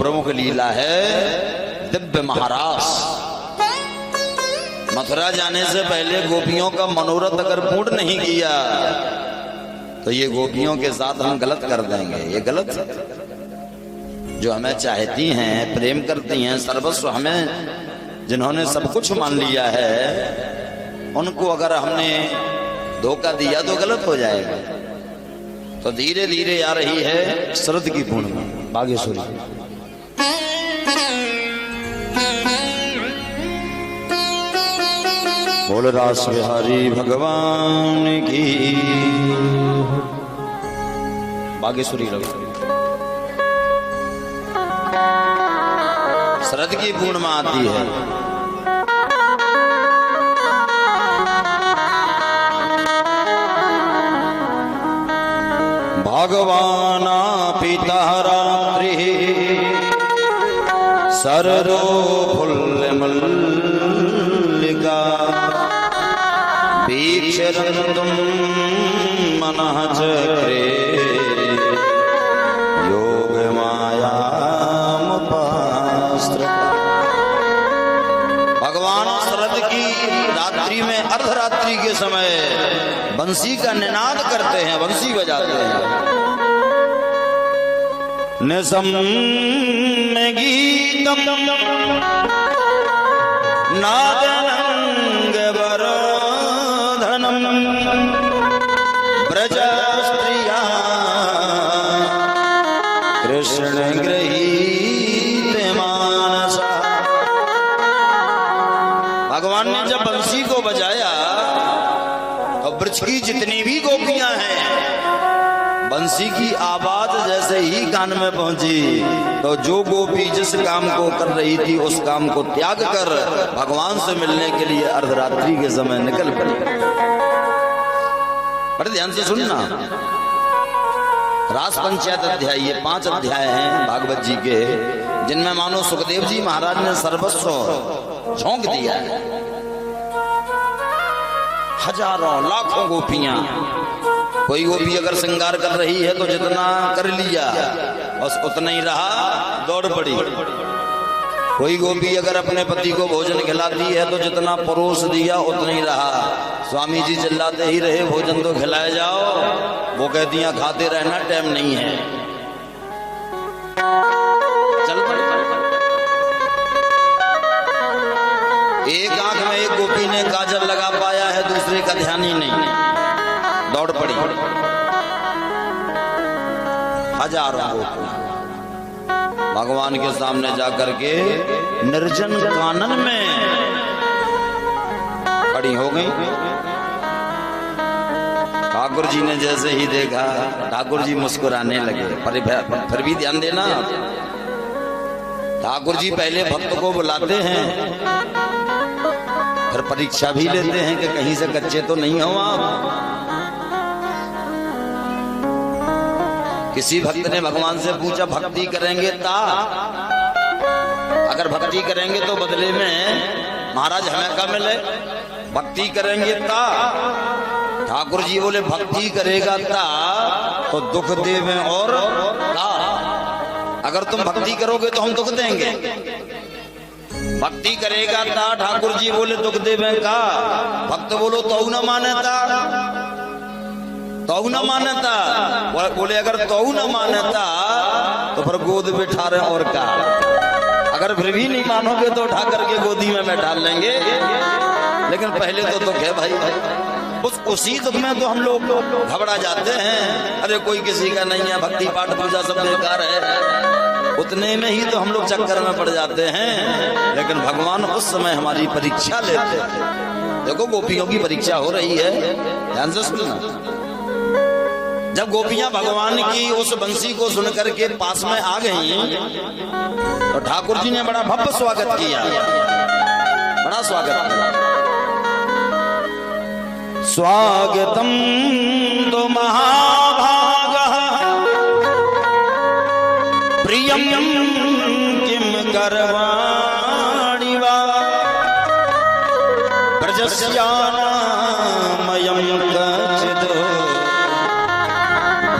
प्रमुख लीला है दिव्य महारास। मथुरा जाने से पहले गोपियों का मनोरथ अगर पूर्ण नहीं किया तो ये गोपियों के साथ हम गलत कर देंगे। ये गलत है। जो हमें चाहती हैं, प्रेम करती हैं, सर्वस्व हमें जिन्होंने सब कुछ मान लिया है, उनको अगर हमने धोखा दिया तो गलत हो जाएगा। तो धीरे धीरे आ रही है शरद की पूर्णिमा बागेश्वरी। बोल रास बिहारी भगवान की बागेश्वरी शरद की पूर्णिमा आती है। भगवाना पिता रात्रि सररो फुल्ल मल्लिका वीक्षरन्तुं मनः चक्रे योग मायामुपास्त्र। भगवान शरद की रात्रि में अर्धरात्रि के समय बंसी का निनाद करते हैं, बंसी बजाते हैं। निसम्य गीतम नादनंग वरोधनम ब्रज स्त्रिया कृष्ण गृहीत मानसा। भगवान ने जब बंसी को बजाया तो ब्रज की जितनी भी गोपियां हैं, बंसी की आवाज जैसे ही कान में पहुंची तो जो गोपी जिस काम को कर रही थी उस काम को त्याग कर भगवान से मिलने के लिए अर्धरात्रि के समय निकल पड़ी। बड़े ध्यान से सुनना। रास पंचायत अध्याय, ये 5 अध्याय हैं भागवत जी के, जिनमें मानो सुखदेव जी महाराज ने सर्वस्व झोंक दिया है। हजारों लाखों गोपियां, कोई गोपी अगर श्रृंगार कर रही है तो जितना कर लिया बस उतना ही रहा, दौड़ पड़ी। कोई गोपी अगर अपने पति को भोजन खिलाती है तो जितना परोस दिया उतना ही रहा। स्वामी जी चिल्लाते ही रहे भोजन तो खिलाए जाओ, वो कहती हैं खाते रहना, टाइम नहीं है। चल पड़ी। एक आंख में एक गोपी ने काजल लगा पाया है, दूसरे का ध्यान ही नहीं, दौड़ पड़ी। हजारों गोपी भगवान के सामने जाकर के निर्जन कानन में खड़ी हो गई। ठाकुर जी ने जैसे ही देखा, ठाकुर जी मुस्कुराने लगे। फिर भी ध्यान देना, ठाकुर जी पहले भक्त को बुलाते हैं, फिर परीक्षा भी लेते हैं कि कहीं से कच्चे तो नहीं हो आप। किसी भक्त ने भगवान से पूछा भक्ति करेंगे ता, अगर भक्ति करेंगे तो बदले में महाराज हमें क्या मिले? भक्ति करेंगे ता। ठाकुर जी बोले भक्ति करेगा ता तो दुख देवे और ता। अगर तुम भक्ति करोगे तो हम दुख देंगे। भक्ति करेगा ता, ठाकुर जी बोले दुख देवे का। भक्त बोलो तो न मानता, तो न मानता। बोले अगर तो न मानता तो फिर गोद बिठा रहे और का। अगर फिर भी नहीं मानोगे तो उठा करके गोदी में बैठा लेंगे, लेकिन पहले तो दुख है भाई। उसी दुख में तो हम लोग घबरा जाते हैं। अरे कोई किसी का नहीं है, भक्ति पाठ पूजा सब बेकार है, उतने में ही तो हम लोग चक्कर में पड़ जाते हैं। लेकिन भगवान उस समय हमारी परीक्षा लेते हैं। देखो गोपियों की परीक्षा हो रही है, ध्यान से सुनना। जब गोपियां भगवान की उस बंसी को सुनकर के पास में आ गईं तो ठाकुर जी ने बड़ा भव्य स्वागत किया, बड़ा स्वागत किया। स्वागतम तो महाभागः प्रियम किम करवाणि वा ब्रजस्यामयं कचित्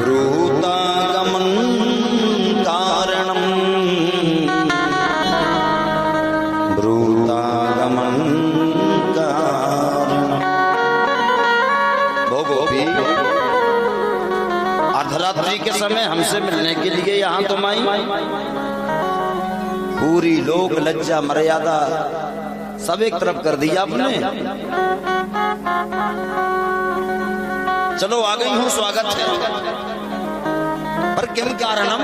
ब्रूतागमन कारणम् गमन कारणम। वो गोपी अर्धरात्रि के समय हमसे मिलने के लिए यहाँ तुम आई, पूरी लोक लज्जा मर्यादा सब एक तरफ कर दिया आपने। चलो आ गई हूं, स्वागत है, पर किम कारणम?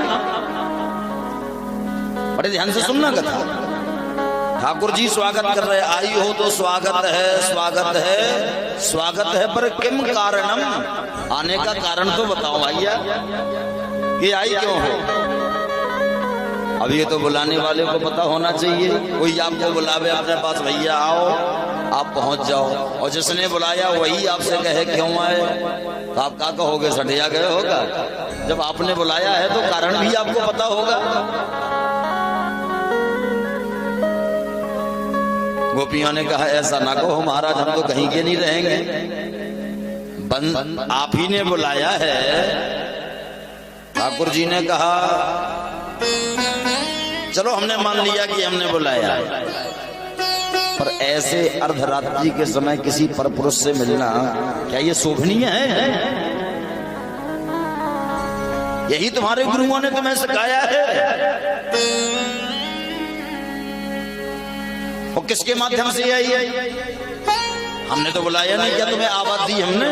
बड़े ध्यान से सुनना कथा। ठाकुर जी स्वागत कर रहे, आई हो तो स्वागत है, स्वागत है, स्वागत है, पर किम कारणम? आने का कारण तो बताओ भैया, कि आई क्यों हो? अब ये तो बुलाने वाले को पता होना चाहिए। कोई आपको बुलावे अपने पास, भैया आओ, आप पहुंच जाओ, और जिसने बुलाया वही आपसे कहे क्यों आए, तो आप क्या कहोगे? सटिया गए होगा। जब आपने बुलाया है तो कारण भी आपको पता होगा। गोपियों ने कहा ऐसा ना कहो महाराज, हम तो कहीं के नहीं रहेंगे, आप ही ने बुलाया है। ठाकुर जी ने कहा चलो हमने मान लिया कि हमने बुलाया, पर ऐसे अर्धरात्रि के समय किसी परपुरुष से मिलना क्या ये शोभनीय है? यही तुम्हारे गुरुओं ने तुम्हें सिखाया है। और किसके माध्यम से आई है? हमने तो बुलाया नहीं, क्या तुम्हें आवाज दी हमने?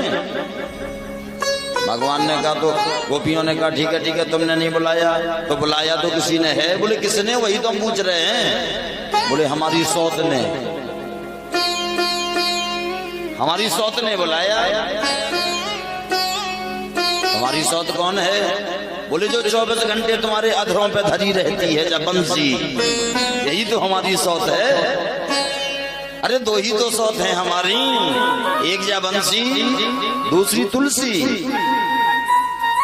भगवान ने कहा तो गोपियों ने कहा ठीक है तुमने नहीं बुलाया, तो बुलाया तो किसी ने है। बोले किसने? वही तो हम पूछ रहे हैं। बोले हमारी सौत ने, हमारी सौत ने बुलाया। हमारी सौत कौन है? बोले जो 24 घंटे तुम्हारे अधरों पे धरी रहती है जब बंसी, यही तो हमारी सौत है। अरे दो ही तो सौत है हमारी, एक जाबंसी, दूसरी तुलसी।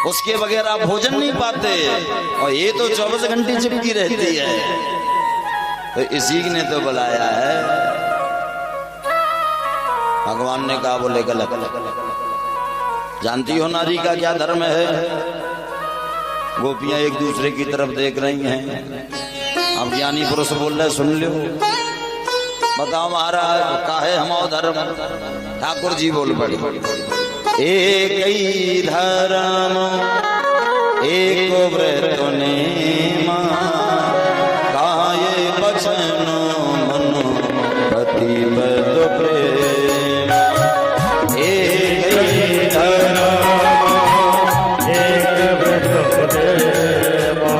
उसके बगैर आप भोजन नहीं पाते, और ये तो 24 घंटे चिपकी रहती है। तो इसी ने तो बुलाया है। भगवान ने कहा बोले गलत। जानती हो नारी का क्या धर्म है? गोपियां एक दूसरे की तरफ देख रही हैं। अब ज्ञानी पुरुष बोल रहे, सुन लो, बताओ महाराज काहे हमारा धर्म? ठाकुर जी बोल पड़ी, एक ही धर्म एक व्रत नेमा, काये बचन मन पति पद प्रेम। एक ही धर्म एक व्रत नेमा,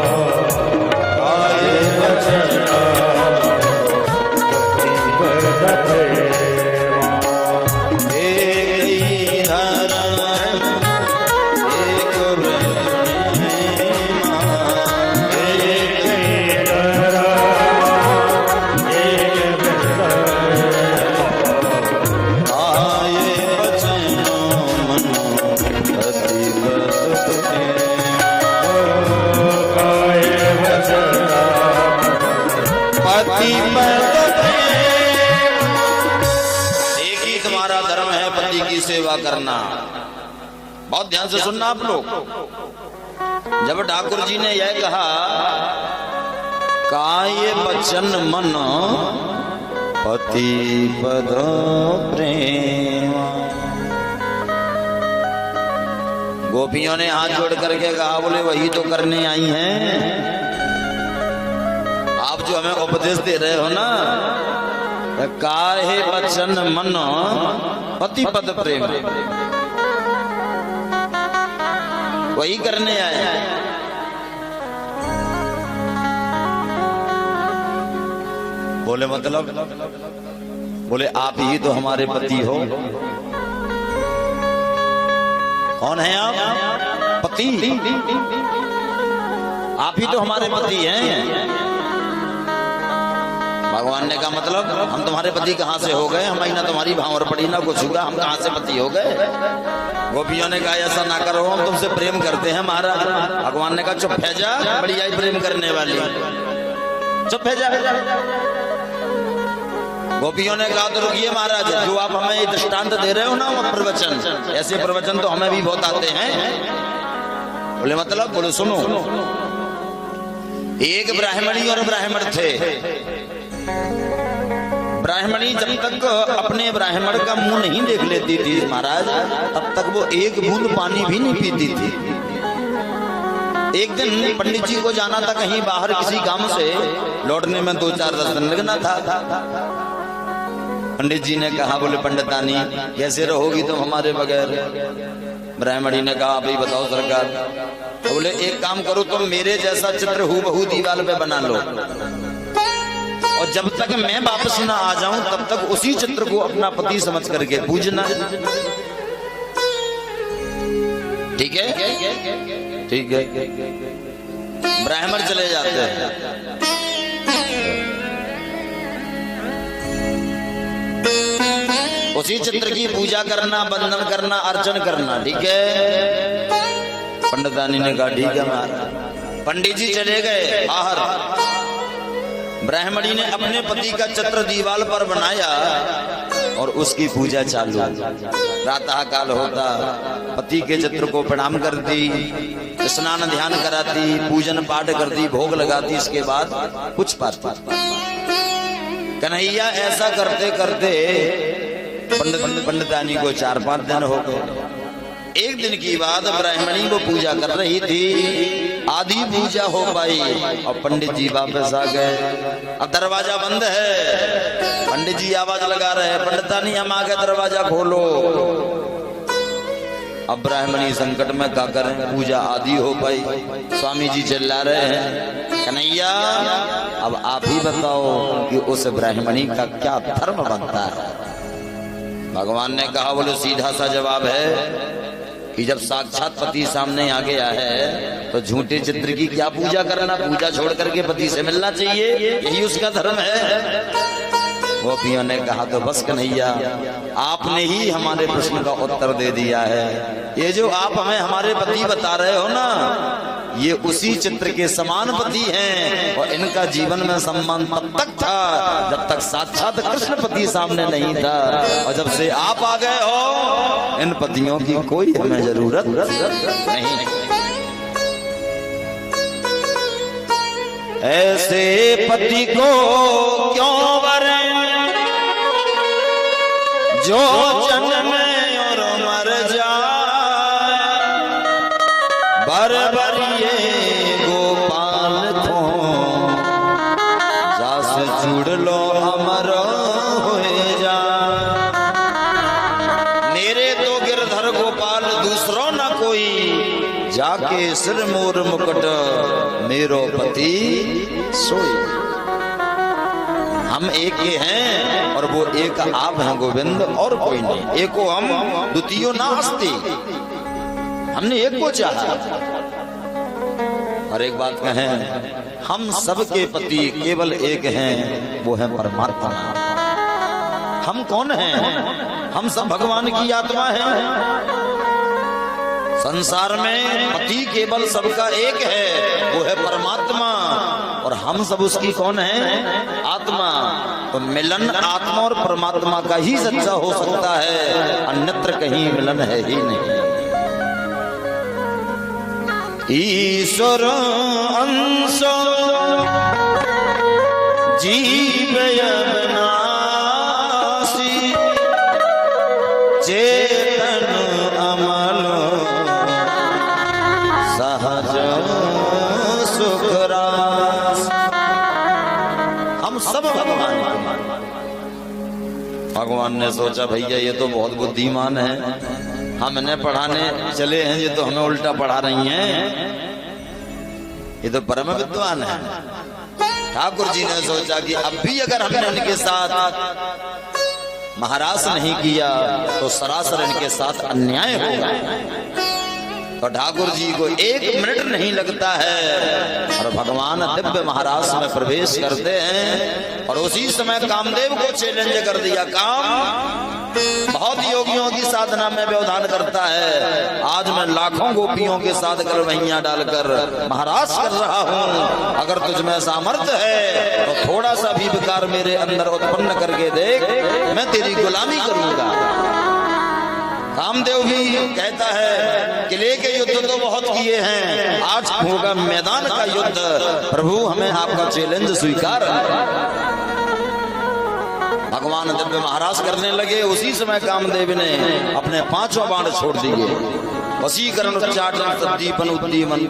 काये बचन सेवा करना। बहुत ध्यान से सुनना आप लोग। जब ठाकुर जी ने यह कहा काये बचन मन पति पद प्रेम, गोपियों ने हाथ जोड़ करके कहा बोले वही तो करने आई हैं। आप जो हमें उपदेश दे रहे हो ना, काहे बचन मन पति पद प्रेम, वही करने आए। बोले मतलब? बोले आप ही तो हमारे पति हो। कौन है आप? पति। आप ही तो हमारे पति हैं। भगवान ने कहा मतलब हम तुम्हारे पति कहाँ से हो गए? हम ना तुम्हारी भावर पड़ी ना कुछ हुआ, हम कहाँ से पति हो गए? गोपियों ने कहा ऐसा ना करो, हम तुमसे प्रेम करते हैं महाराज। भगवान ने कहा चुप है जा, बड़ी आई प्रेम करने वाली, चुप है जा। गोपियों ने कहा तो रुकिए महाराज, जो आप हमें दृष्टांत दे रहे हो ना प्रवचन, ऐसे प्रवचन तो हमें भी बहुत आते हैं। बोले मतलब? बोले सुनो, एक ब्राह्मणी और ब्राह्मण थे। ब्राह्मणी जब तक अपने ब्राह्मण का मुंह नहीं देख लेती थी महाराज, तब तक वो एक बूंद पानी भी नहीं पीती थी। एक दिन पंडित जी को जाना था कहीं बाहर किसी गांव से, लौटने में 2-4 दिन लगना था। पंडित जी ने कहा, बोले पंडितानी कैसे रहोगी तुम हमारे बगैर? ब्राह्मणी ने कहा, भाई बताओ सरकार। बोले एक काम करो, तुम मेरे जैसा चित्र हूबहू दीवार पे बना लो, और जब तक मैं वापस ना आ जाऊं तब तक उसी चित्र को अपना पति समझ करके पूजना। ठीक है, ठीक है। ब्राह्मण चले जाते हैं। उसी चित्र की पूजा करना, बंधन करना, अर्चन करना। ठीक है। पंडितानी ने कहा ठीक है महाराज। पंडित जी चले गए बाहर। ब्राह्मणी ने अपने पति का चित्र दीवार पर बनाया और उसकी पूजा चालू। प्रातः काल होता, पति के चित्र को प्रणाम करती, स्नान ध्यान कराती, पूजन पाठ करती, भोग लगाती, इसके बाद कुछ पाती। कन्हैया ऐसा करते करते पंडितानी को 4-5 दिन हो गए। एक दिन की बात, ब्राह्मणी वो पूजा कर रही थी, आधी पूजा हो पाई और पंडित जी वापस आ गए। अब दरवाजा बंद है, पंडित जी आवाज लगा रहे हैं, पंडितानी हम आ गए, दरवाजा खोलो। अब ब्राह्मणी संकट में क्या करें, पूजा आधी हो पाई, स्वामी जी चिल्ला रहे हैं, कन्हैया अब आप ही बताओ कि उस ब्राह्मणी का क्या धर्म बनता है? भगवान ने कहा, बोले सीधा सा जवाब है कि जब साक्षात पति सामने आ गया है तो झूठे चित्र की क्या पूजा करना, पूजा छोड़ करके पति से मिलना चाहिए, यही उसका धर्म है। गोपियों ने कहा, तो बस कन्हैया आपने ही हमारे प्रश्न का उत्तर दे दिया है। ये जो आप हमें हमारे पति बता रहे हो ना, ये उसी चित्र के समान पति हैं, और इनका जीवन में सम्मान तब तक था जब तक साक्षात कृष्ण पति सामने नहीं था, और जब से आप आ गए हो इन पतियों की कोई हमें जरूरत नहीं। ऐसे पति को क्यों वरें जो जन्मे और मर जाए, बरबरिए गोपाल को सास जुड़ लो अमर होए जा। मेरे तो गिरधर गोपाल दूसरो न कोई, जाके सिर मोर मुकुट मेरो पति सोई। हम एक ही हैं और वो एक आप हैं गोविंद, और कोई नहीं। एको हम द्वितीयो नास्ति, हमने एक को चाहा। और एक बात कहें, हम सबके पति केवल एक हैं, वो है परमात्मा। हम कौन हैं? हम सब भगवान की आत्मा हैं। संसार में पति केवल सबका एक है, वो है परमात्मा, और हम सब उसकी कौन है? आत्मा। तो मिलन आत्मा और परमात्मा का ही सच्चा हो सकता है, अन्यत्र कहीं मिलन है ही नहीं। ईश्वर अंश जीव अविनाशी, चेतन अमल सहज सुखरास। हम सब भगवान। भगवान ने सोचा भैया ये तो बहुत बुद्धिमान है, हम इन्हें पढ़ाने चले हैं, ये तो हमें उल्टा पढ़ा रही हैं, ये तो परम विद्वान है। ठाकुर जी ने सोचा कि अब भी अगर हमने इनके साथ महारास नहीं किया तो सरासर इनके साथ अन्याय होगा। तो ठाकुर जी को 1 मिनट नहीं लगता है और भगवान दिव्य महाराज में प्रवेश करते हैं, और उसी समय कामदेव को चैलेंज कर दिया। काम बहुत योगियों की साधना में व्यवधान करता है, आज मैं लाखों गोपियों के साथ गलवैया डालकर महाराज कर रहा हूँ। अगर तुझ में सामर्थ्य है तो थोड़ा सा भी विकार मेरे अंदर उत्पन्न करके देख, मैं तेरी गुलामी करूंगा। कामदेव भी कहता है किले के युद्ध तो बहुत किए हैं, आज होगा मैदान का युद्ध। प्रभु हमें आपका चैलेंज स्वीकार है। भगवान दिव्य महाराज करने लगे। उसी समय कामदेव ने अपने 5 बाण छोड़ दिए। वशीकरण, उच्चाटन, तद्दीपन, उद्दीपन